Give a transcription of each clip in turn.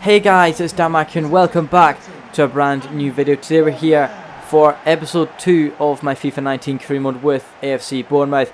Hey guys, it's Dan Mack and welcome back to a brand new video. Today we're here for episode 2 of my FIFA 19 career mode with AFC Bournemouth.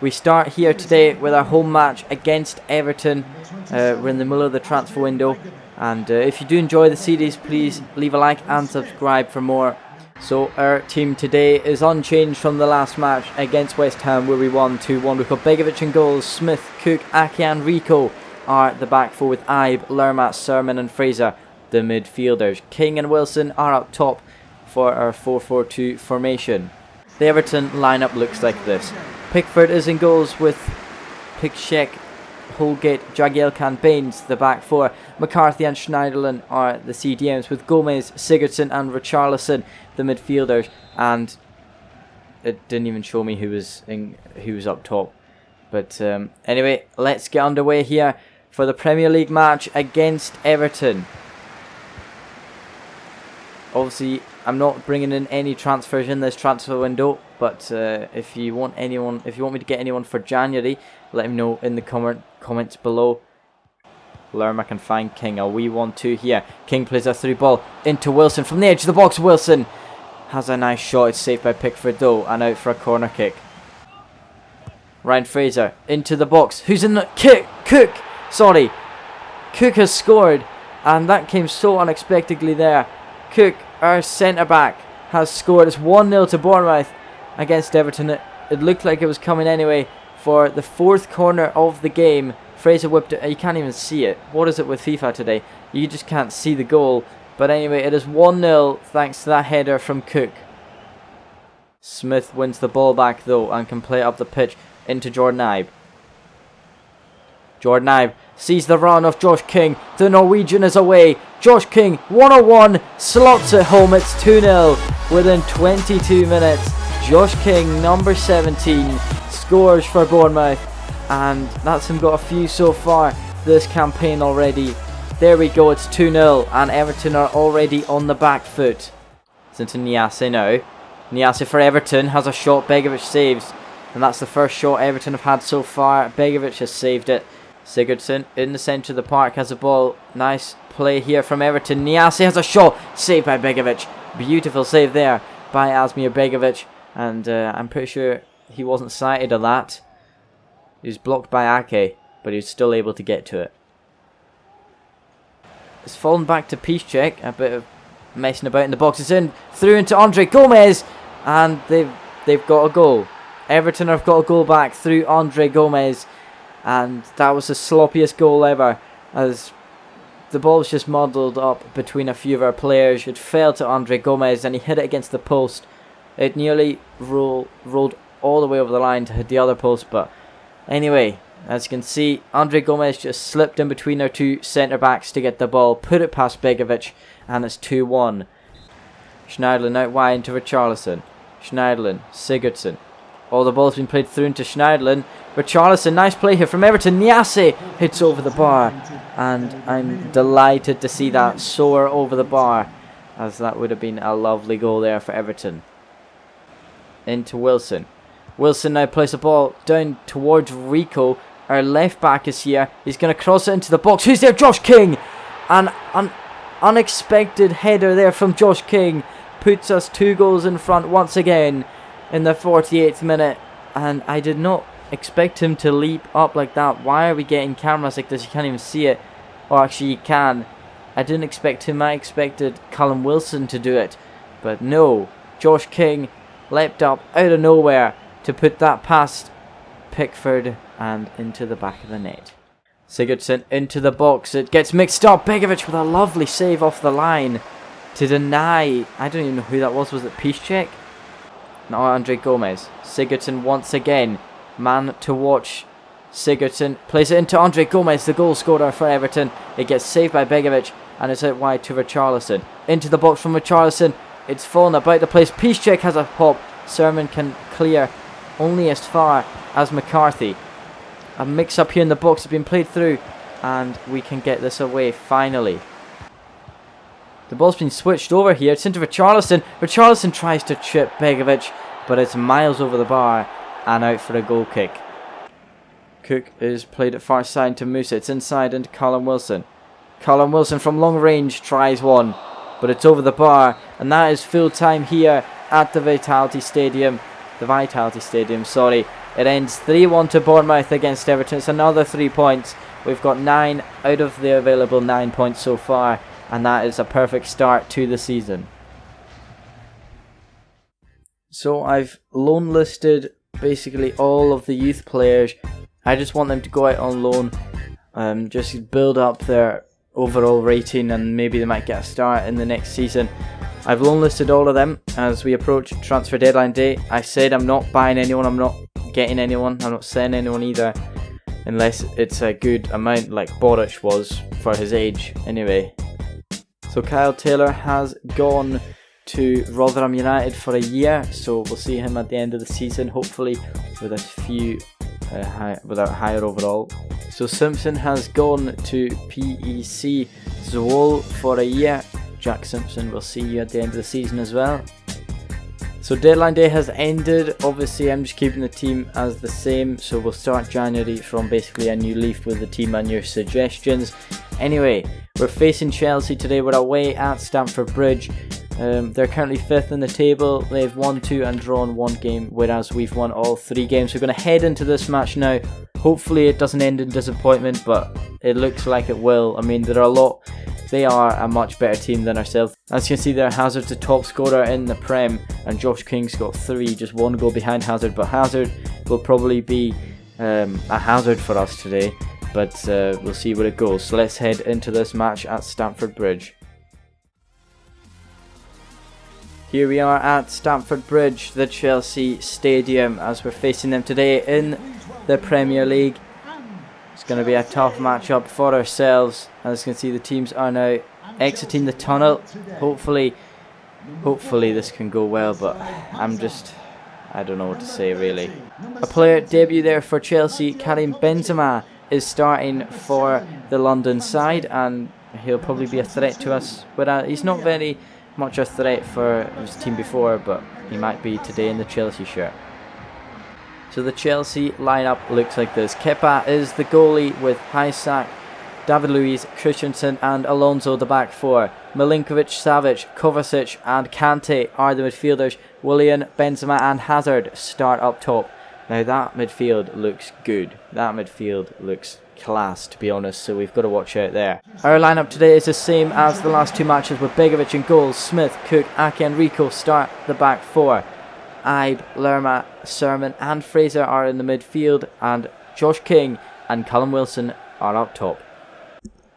We start here today with our home match against Everton. We're in the middle of the transfer window, and if you do enjoy the series, please leave a like and subscribe for more. So our team today is unchanged from the last match against West Ham, where we won 2-1. We've got Begovic in goals, Smith, Cook, Ake and Rico are the back four, with Ibe, Lerma, Sermon and Fraser the midfielders. King and Wilson are up top for our 4-4-2 formation. The Everton lineup looks like this. Pickford is in goals with Pickshek, Holgate, Jagielka and Baines the back four. McCarthy and Schneiderlin are the CDMs, with Gomez, Sigurdsson and Richarlison the midfielders. And it didn't even show me who was up top. But anyway, let's get underway here for the Premier League match against Everton. Obviously, I'm not bringing in any transfers in this transfer window, but if you want me to get anyone for January, let me know in the comments below. Lerma can find King. A wee 1-2 here. King plays a through ball into Wilson from the edge of the box. Wilson has a nice shot. It's saved by Pickford though, and out for a corner kick. Ryan Fraser into the box. Who's in the kick? Cook! Sorry. Cook has scored, and that came so unexpectedly there. Cook, our centre-back, has scored. It's 1-0 to Bournemouth against Everton. It looked like it was coming anyway for the fourth corner of the game. Fraser whipped it. You can't even see it. What is it with FIFA today? You just can't see the goal. But anyway, it is 1-0 thanks to that header from Cook. Smith wins the ball back though and can play it up the pitch into Jordan Ibe. Jordan Ibe sees the run of Josh King. The Norwegian is away. Josh King, 101, slots it home. It's 2-0 within 22 minutes. Josh King, number 17, scores for Bournemouth. And that's him got a few so far this campaign already. There we go, it's 2-0 and Everton are already on the back foot. It's into Niasse now. Niasse for Everton has a shot, Begovic saves. And that's the first shot Everton have had so far. Begovic has saved it. Sigurdsson in the centre of the park has a ball. Nice play here from Everton. Niasse has a shot. Saved by Begovic. Beautiful save there by Asmir Begovic. And I'm pretty sure he wasn't sighted on that. He was blocked by Ake, but he was still able to get to it. It's fallen back to Piszczek. A bit of messing about in the box. It's in through into Andre Gomez. And they've got a goal. Everton have got a goal back through Andre Gomez, and that was the sloppiest goal ever, as the ball was just muddled up between a few of our players. It fell to Andre Gomez and he hit it against the post. It nearly rolled all the way over the line to hit the other post, but anyway, as you can see, Andre Gomez just slipped in between our two centre-backs to get the ball, put it past Begovic, and it's 2-1. Schneiderlin out wide into Richarlison. Schneiderlin, Sigurdsson. Oh, the ball's been played through into Schneiderlin. Richarlison, nice play here from Everton. Niasse hits over the bar. And I'm delighted to see that soar over the bar, as that would have been a lovely goal there for Everton. Into Wilson. Wilson now plays the ball down towards Rico. Our left back is here. He's going to cross it into the box. Who's there? Josh King. An unexpected header there from Josh King puts us 2 goals in front once again in the 48th minute, and I did not expect him to leap up like that. Why are we getting cameras like this? You can't even see it. Or actually you can. I didn't expect him. I expected Callum Wilson to do it, but no. Josh King leapt up out of nowhere to put that past Pickford and into the back of the net. Sigurdsson into the box. It gets mixed up. Begovic with a lovely save off the line to deny. I don't even know who that was. Was it Piszczek? No, Andre Gomez. Sigurdsson once again. Man to watch. Sigurdsson plays it into Andre Gomez, the goal scorer for Everton. It gets saved by Begovic and it's out wide to Richarlison. Into the box from Richarlison. It's fallen about the place. Piszczek has a pop. Sermon can clear only as far as McCarthy. A mix up here in the box has been played through and we can get this away finally. The ball's been switched over here. It's into Richarlison. Richarlison tries to chip Begovic, but it's miles over the bar and out for a goal kick. Cook is played at far side to Musa. It's inside into Callum Wilson. Callum Wilson from long range tries one, but it's over the bar, and that is full time here at the Vitality Stadium. Sorry. It ends 3-1 to Bournemouth against Everton. It's another 3 points. We've got 9 out of the available 9 points so far, and that is a perfect start to the season. So I've loan listed basically all of the youth players. I just want them to go out on loan, just build up their overall rating, and maybe they might get a start in the next season. I've loan listed all of them as we approach transfer deadline day. I said I'm not buying anyone, I'm not getting anyone, I'm not selling anyone either, unless it's a good amount like Boric was for his age anyway. So Kyle Taylor has gone to Rotherham United for a year, so we'll see him at the end of the season, hopefully with a few without higher overall. So Simpson has gone to PEC Zwolle for a year. Jack Simpson, will see you at the end of the season as well. So deadline day has ended. Obviously I'm just keeping the team as the same, so we'll start January from basically a new leaf with the team and your suggestions. Anyway, we're facing Chelsea today. We're away at Stamford Bridge. They're currently 5th in the table. They've won 2 and drawn 1 game, whereas we've won all 3 games. We're going to head into this match now. Hopefully it doesn't end in disappointment, but it looks like it will. I mean, they are a much better team than ourselves. As you can see there, Hazard's the top scorer in the Prem, and Josh King's got 3, just 1 goal behind Hazard. But Hazard will probably be a hazard for us today, but we'll see where it goes. So let's head into this match at Stamford Bridge. Here we are at Stamford Bridge, the Chelsea Stadium, as we're facing them today in the Premier League. It's going to be a tough matchup for ourselves. As you can see, the teams are now exiting the tunnel. Hopefully this can go well, but I don't know what to say really. A player debut there for Chelsea, Karim Benzema, is starting for the London side, and he'll probably be a threat to us. But he's not very much a threat for his team before, but he might be today in the Chelsea shirt. So the Chelsea lineup looks like this. Kepa is the goalie with Isak, David Luiz, Christensen and Alonso the back 4. Milinkovic, Savic, Kovacic and Kante are the midfielders. Willian, Benzema and Hazard start up top. Now that midfield looks good. That midfield looks class, to be honest, so we've got to watch out there. Our lineup today is the same as the last 2 matches, with Begovic in goals. Smith, Cook, Ake and Rico start the back 4. Ibe, Lerma, Sermon and Fraser are in the midfield, and Josh King and Callum Wilson are up top.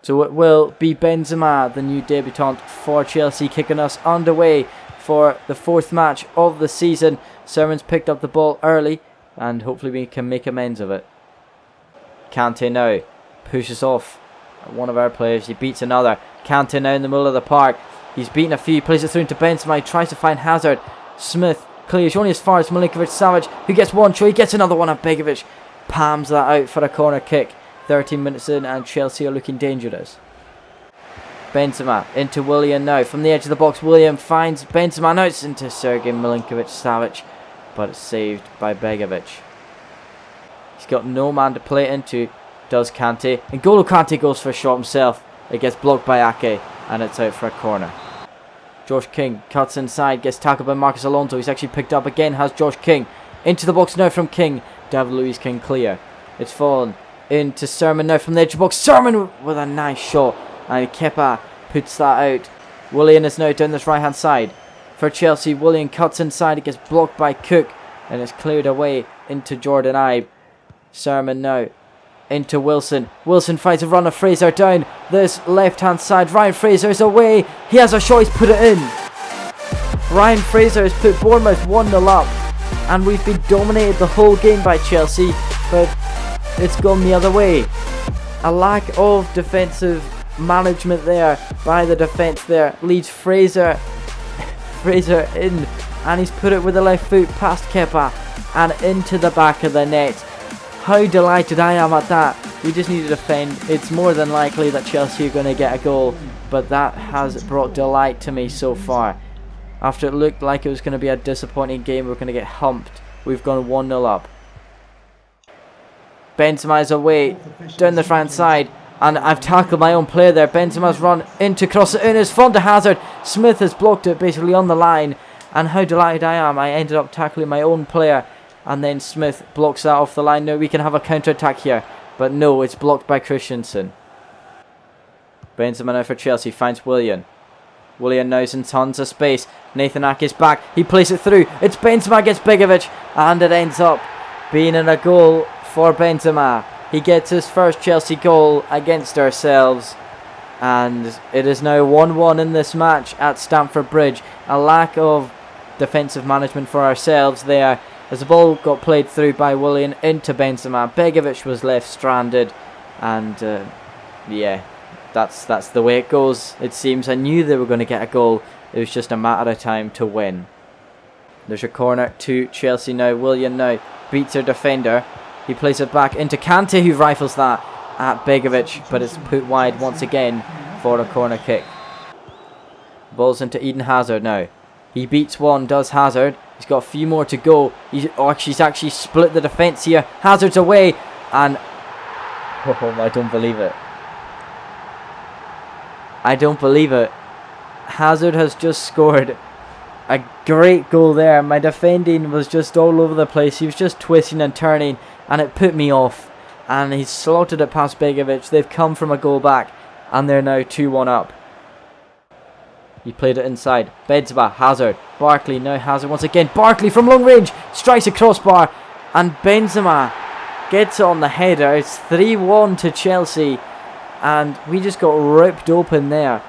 So it will be Benzema, the new debutant for Chelsea, kicking us underway for the 4th match of the season. Sermon's picked up the ball early, and hopefully we can make amends of it. Kante now pushes off one of our players. He beats another. Kante now in the middle of the park. He's beaten a few. He plays it through into Benzema. He tries to find Hazard. Smith clears only as far as Milinkovic Savic, who gets one try. He gets another one, and Begovic palms that out for a corner kick. 13 minutes in, and Chelsea are looking dangerous. Benzema into William now. From the edge of the box, William finds Benzema. Now it's into Sergei Milinkovic Savic, but it's saved by Begovic. He's got no man to play it into, does Kante. And N'Golo Kante goes for a shot himself. It gets blocked by Ake, and it's out for a corner. Josh King cuts inside, gets tackled by Marcos Alonso. He's actually picked up again, has Josh King. Into the box now from King. David Luiz can clear. It's fallen into Sermon now from the edge of the box. Sermon with a nice shot, and Kepa puts that out. Willian is now down this right hand side for Chelsea. Willian cuts inside, it gets blocked by Cook, and it's cleared away into Jordan Ibe. Sermon now into Wilson. Wilson finds a runner. Fraser down this left hand side. Ryan Fraser is away. He has a shot. He's put it in. Ryan Fraser has put Bournemouth 1-0 up, and we've been dominated the whole game by Chelsea, but it's gone the other way. A lack of defensive management there by the defence there leads Fraser in, and he's put it with the left foot past Kepa and into the back of the net. How delighted I am at that. We just need to defend. It's more than likely that Chelsea are going to get a goal, but that has brought delight to me so far. After it looked like it was going to be a disappointing game, we're going to get humped. We've gone 1-0 up. Benzema is away down the right side. And I've tackled my own player there. Benzema's run into cross it in. It's from to Hazard. Smith has blocked it basically on the line. And how delighted I am. I ended up tackling my own player. And then Smith blocks that off the line. Now we can have a counter-attack here. But no, it's blocked by Christensen. Benzema now for Chelsea. Finds Willian. Willian now's in tons of space. Nathan Ake is back. He plays it through. It's Benzema against Begovic. And it ends up being in a goal for Benzema. He gets his first Chelsea goal against ourselves. And it is now 1-1 in this match at Stamford Bridge. A lack of defensive management for ourselves there. As the ball got played through by Willian into Benzema. Begovic was left stranded. And yeah, that's the way it goes. It seems I knew they were going to get a goal. It was just a matter of time to win. There's a corner to Chelsea now. Willian now beats their defender. He plays it back into Kante, who rifles that at Begovic, but it's put wide once again for a corner kick. Ball's into Eden Hazard now. He beats one, does Hazard. He's got a few more to go. He's actually split the defence here. Hazard's away, and oh, I don't believe it. I don't believe it. Hazard has just scored a great goal there. My defending was just all over the place. He was just twisting and turning, and it put me off. And he's slotted it past Begovic. They've come from a goal back, and they're now 2-1 up. He played it inside. Benzema, Hazard, Barkley, now Hazard once again. Barkley from long range strikes a crossbar, and Benzema gets it on the header. It's 3-1 to Chelsea, and we just got ripped open there.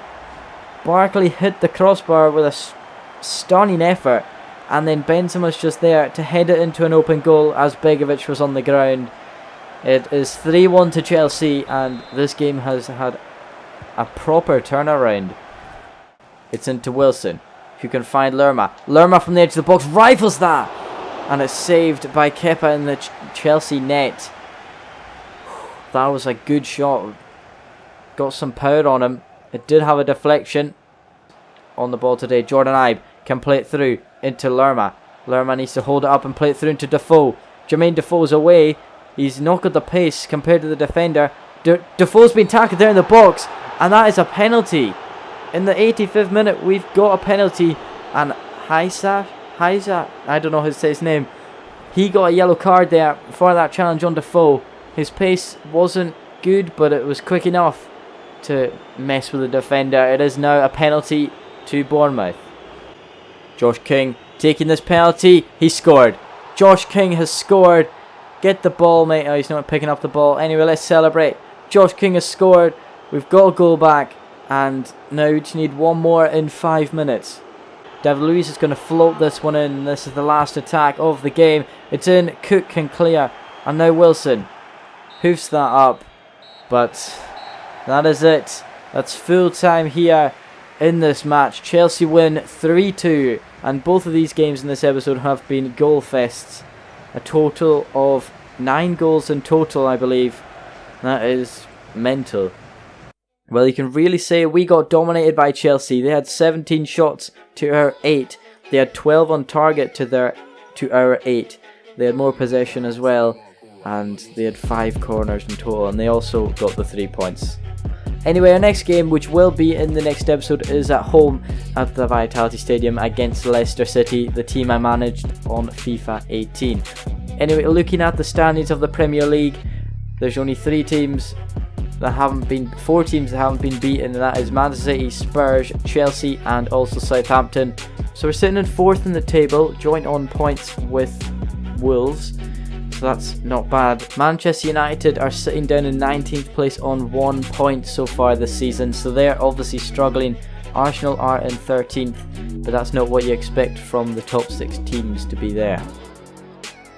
Barkley hit the crossbar with a stunning effort, and then Benzema's just there to head it into an open goal as Begovic was on the ground. It is 3-1 to Chelsea, and this game has had a proper turnaround. It's into Wilson, who can find Lerma. Lerma from the edge of the box rifles that, and it's saved by Kepa in the Chelsea net. That was a good shot. Got some power on him. It did have a deflection on the ball today. Jordan Ibe can play it through into Lerma. Lerma needs to hold it up and play it through into Defoe. Jermaine Defoe's away. He's not got the pace compared to the defender. Defoe's been tackled there in the box, and that is a penalty. In the 85th minute, we've got a penalty, and Haisa, I don't know how to say his name. He got a yellow card there for that challenge on Defoe. His pace wasn't good, but it was quick enough to mess with the defender. It is now a penalty to Bournemouth. Josh King taking this penalty. He scored. Josh King has scored. Get the ball, mate. Oh, he's not picking up the ball. Anyway, let's celebrate. Josh King has scored. We've got a goal back. And now we just need one more in 5 minutes. David Luiz is going to float this one in. This is the last attack of the game. It's in. Cook can clear. And now Wilson hoofs that up. But that is it. That's full time here in this match. Chelsea win 3-2. And both of these games in this episode have been goal fests. A total of 9 goals in total, I believe. That is mental. Well, you can really say we got dominated by Chelsea. They had 17 shots to our 8. They had 12 on target to our 8. They had more possession as well, and they had 5 corners in total, and they also got the 3 points. Anyway, our next game, which will be in the next episode, is at home at the Vitality Stadium against Leicester City, the team I managed on FIFA 18. Anyway, looking at the standings of the Premier League, there's only 4 teams that haven't been beaten, and that is Manchester City, Spurs, Chelsea, and also Southampton. So we're sitting in 4th in the table, joint on points with Wolves. So that's not bad. Manchester United are sitting down in 19th place on 1 point so far this season, so they're obviously struggling. Arsenal are in 13th, but that's not what you expect from the top 6 teams to be there.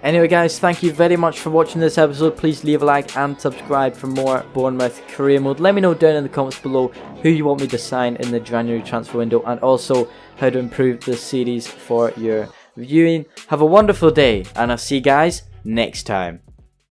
Anyway guys, thank you very much for watching this episode. Please leave a like and subscribe for more Bournemouth Career Mode. Let me know down in the comments below who you want me to sign in the January transfer window, and also how to improve this series for your viewing. Have a wonderful day, and I'll see you guys next time.